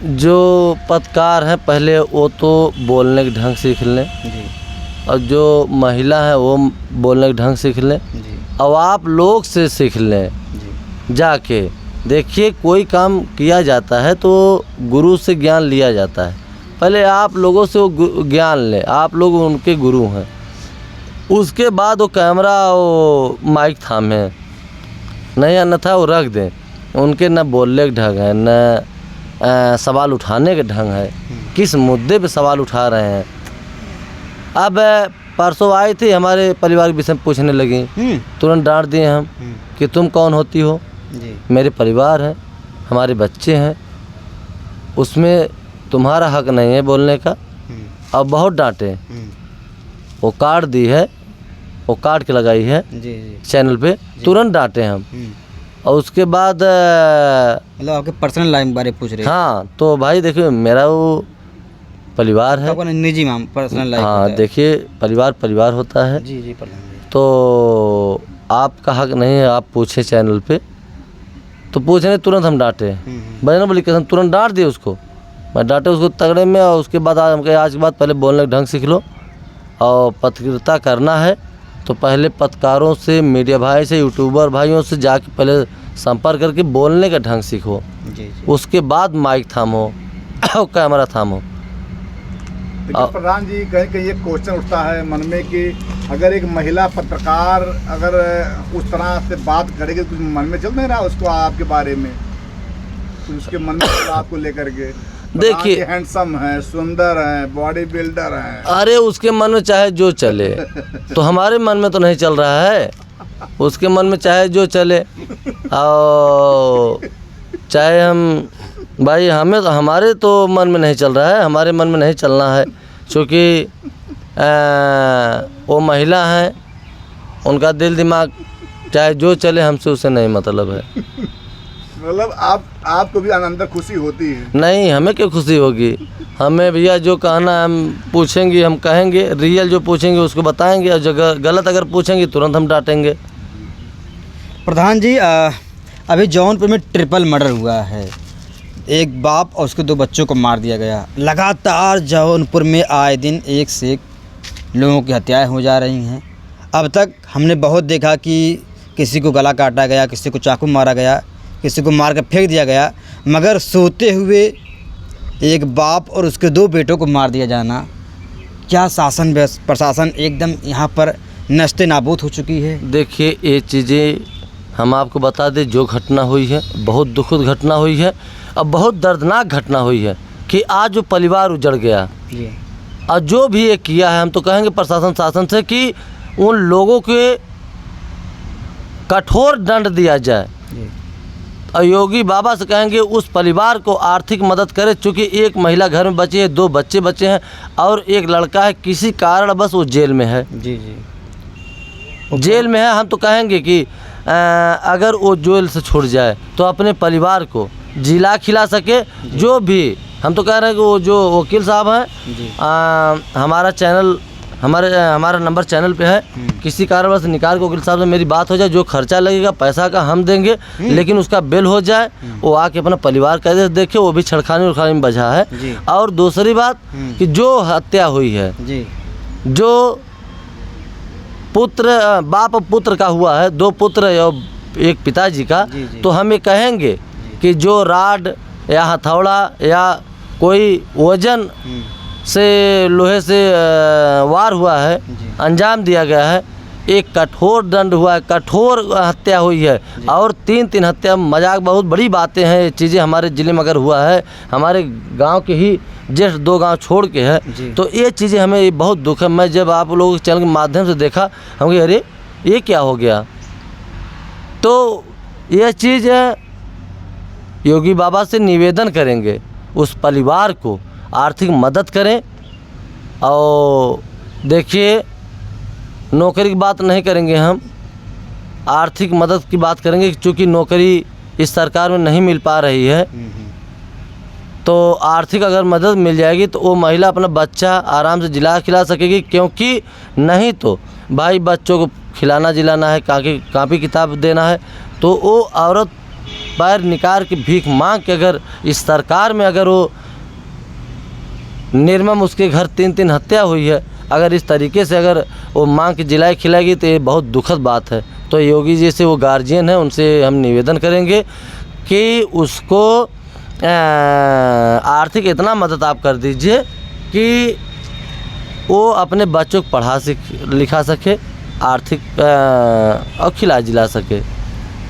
जो पत्रकार हैं पहले वो तो बोलने के ढंग सीख लें जी और जो महिला है वो बोलने के ढंग सीख लें जी और आप लोग से सीख लें जी जाके। देखिए कोई काम किया जाता है तो गुरु से ज्ञान लिया जाता है, पहले आप लोगों से वो ज्ञान लें, आप लोग उनके गुरु हैं। उसके बाद वो कैमरा वो माइक थामें, नहीं अन्यथा वो रख दें। उनके न बोलने के ढंग है न सवाल उठाने के ढंग है, किस मुद्दे पे सवाल उठा रहे हैं। अब परसों आई थी हमारे परिवार के विषय में पूछने लगी, तुरंत डांट दिए हम कि तुम कौन होती हो, जी मेरे परिवार है, हमारे बच्चे हैं, उसमें तुम्हारा हक नहीं है बोलने का। और बहुत डांटे, वो कार्ड दी है, वो काट के लगाई है जी जी चैनल पे, तुरंत डांटे हम। और उसके बाद मतलब आपके पर्सनल लाइफ के बारे में पूछ रहे हैं। हाँ तो भाई देखिए मेरा वो परिवार है, आपका निजी माम पर्सनल लाइफ हाँ होता है। देखिए परिवार होता है, जी जी प्रधान जी। तो आपका हक नहीं है आप पूछे चैनल पे, तो पूछने तुरंत हम डांटे, बजरंग बली कसम तुरंत डांट दिए उसको। मैं डांटे उसको तगड़े में, और उसके बाद हम कहे आज के बाद पहले बोलने का ढंग सीख लो, और पत्रकारिता करना है तो पहले पत्रकारों से, मीडिया भाई से, यूट्यूबर भाइयों से जाके पहले संपर्क करके बोलने का ढंग सीखो, जी जी उसके बाद माइक थामो और कैमरा थामो। लेकिन प्रधान जी कहीं कहीं ये क्वेश्चन उठता है मन में कि अगर एक महिला पत्रकार अगर उस तरह से बात करेगी तो कुछ मन में चल नहीं रहा उसको आपके बारे में, कुछ उसके मन में चल रहा आपको लेकर के? देखिए हैंडसम है, सुंदर है, बॉडी बिल्डर है। अरे उसके मन में चाहे जो चले, तो हमारे मन में तो नहीं चल रहा है। उसके मन में चाहे जो चले, और चाहे हम भाई हमें तो हमारे तो मन में नहीं चल रहा है, हमारे मन में नहीं चलना है, क्योंकि वो महिला हैं, उनका दिल दिमाग चाहे जो चले, हमसे उसे नहीं मतलब है। मतलब आपको भी अंदर खुशी होती है? नहीं, हमें क्या खुशी होगी, हमें भैया जो कहना है हम पूछेंगे, हम कहेंगे, रियल जो पूछेंगे उसको बताएंगे, और जो गलत अगर पूछेंगे तुरंत हम डांटेंगे। प्रधान जी अभी जौनपुर में ट्रिपल मर्डर हुआ है, एक बाप और उसके 2 बच्चों को मार दिया गया। लगातार जौनपुर में आए दिन एक से एक लोगों की हत्याएं हो जा रही हैं। अब तक हमने बहुत देखा कि किसी को गला काटा गया, किसी को चाकू मारा गया, किसी को मार कर फेंक दिया गया, मगर सोते हुए एक बाप और उसके 2 बेटों को मार दिया जाना, क्या शासन प्रशासन एकदम यहाँ पर नस्ते नाबूद हो चुकी है। देखिए ये चीज़ें हम आपको बता दें, जो घटना हुई है बहुत दुखद घटना हुई है, और बहुत दर्दनाक घटना हुई है कि आज जो परिवार उजड़ गया। जी और जो भी ये किया है, हम तो कहेंगे प्रशासन शासन से कि उन लोगों के कठोर दंड दिया जाए। जी और योगी बाबा से कहेंगे उस परिवार को आर्थिक मदद करे, चूँकि एक महिला घर में बची है, 2 बच्चे बचे हैं, और एक लड़का है किसी कारण बस वो जेल में है। जी जी जेल में है। हम तो कहेंगे कि अगर वो जेल से छूट जाए तो अपने परिवार को जिला खिला सके। जो भी हम तो कह रहे हैं कि वो जो वकील साहब हैं, हमारा चैनल हमारा नंबर चैनल पे है, किसी कारणवश निकाल के वकील साहब से मेरी बात हो जाए, जो खर्चा लगेगा पैसा का हम देंगे, लेकिन उसका बिल हो जाए, वो आके अपना परिवार कैसे देखे, वो भी छड़खानी उड़खानी में बजा है। और दूसरी बात कि जो हत्या हुई है, जी जो पुत्र बाप पुत्र का हुआ है, 2 पुत्र और एक पिताजी का, तो हम ये कहेंगे कि जो राड या हथौड़ा या कोई वजन से लोहे से वार हुआ है, अंजाम दिया गया है, एक कठोर दंड हुआ है, कठोर हत्या हुई है। और 3 हत्या मजाक बहुत बड़ी बातें हैं, ये चीज़ें हमारे ज़िले में अगर हुआ है, हमारे गांव के ही जस्ट 2 गांव छोड़ के है, तो ये चीज़ें हमें बहुत दुख है। मैं जब आप लोगों के चैनल के माध्यम से देखा, हम कहे अरे ये क्या हो गया। तो ये चीज़ योगी बाबा से निवेदन करेंगे उस परिवार को आर्थिक मदद करें। और देखिए नौकरी की बात नहीं करेंगे हम, आर्थिक मदद की बात करेंगे, क्योंकि नौकरी इस सरकार में नहीं मिल पा रही है। तो आर्थिक अगर मदद मिल जाएगी तो वो महिला अपना बच्चा आराम से खिला सकेगी, क्योंकि नहीं तो भाई बच्चों को खिलाना जिलाना है, कापी किताब देना है, तो वो औरत पैर निकाल के भीख मांग के अगर इस सरकार में अगर वो निर्मम उसके घर 3-3 हत्या हुई है, अगर इस तरीके से अगर वो मांग के जिलाई खिलाएगी तो ये बहुत दुखद बात है। तो योगी जी से वो गार्जियन है उनसे हम निवेदन करेंगे कि उसको आर्थिक इतना मदद आप कर दीजिए कि वो अपने बच्चों को पढ़ा लिखा सके, आर्थिक और खिला जिला सके।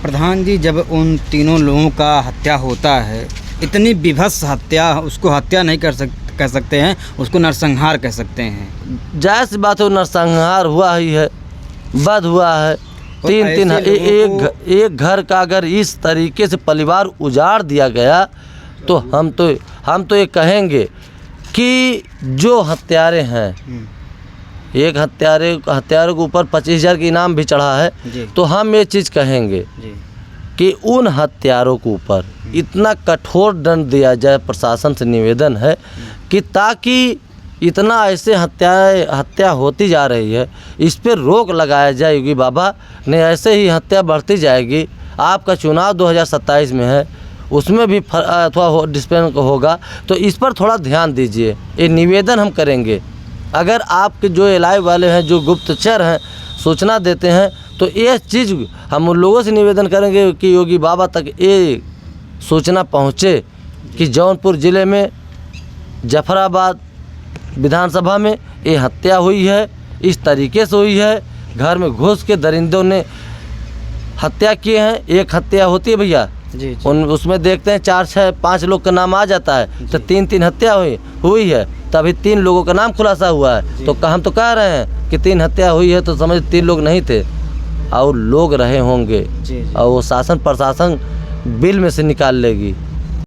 प्रधान जी, जब उन तीनों लोगों का हत्या होता है, इतनी विभत्स हत्या, उसको हत्या नहीं कह सकते हैं, उसको नरसंहार कह सकते हैं। जायज़ सी बात है, वो नरसंहार हुआ ही है, वध हुआ है। 3-3 एक घर का अगर इस तरीके से परिवार उजाड़ दिया गया तो हम तो ये कहेंगे कि जो हत्यारे हैं, एक हत्यारे के ऊपर 25,000 का इनाम भी चढ़ा है, तो हम ये चीज़ कहेंगे कि उन हत्यारों के ऊपर इतना कठोर दंड दिया जाए। प्रशासन से निवेदन है कि ताकि इतना ऐसे हत्या होती जा रही है, इस पर रोक लगाया जाए। योगी बाबा ने ऐसे ही हत्या बढ़ती जाएगी। आपका चुनाव 2027 में है, उसमें भी अथवा डिस्पेंस होगा, तो इस पर थोड़ा ध्यान दीजिए। ये निवेदन हम करेंगे। अगर आपके जो एलआई वाले हैं, जो गुप्तचर हैं, सूचना देते हैं, तो ये चीज़ हम उन लोगों से निवेदन करेंगे कि योगी बाबा तक ये सूचना पहुँचे कि जौनपुर ज़िले में जफराबाद विधानसभा में ये हत्या हुई है, इस तरीके से हुई है। घर में घुस के दरिंदों ने हत्या किए हैं। एक हत्या होती है भैया जी, उसमें देखते हैं 4-6-5 लोग का नाम आ जाता है, तो 3-3 हत्या हुई है, तभी 3 लोगों का नाम खुलासा हुआ है। तो हम तो कह रहे हैं कि 3 हत्या हुई है, तो समझ 3 लोग नहीं थे और लोग रहे होंगे, और वो शासन प्रशासन बिल में से निकाल लेगी।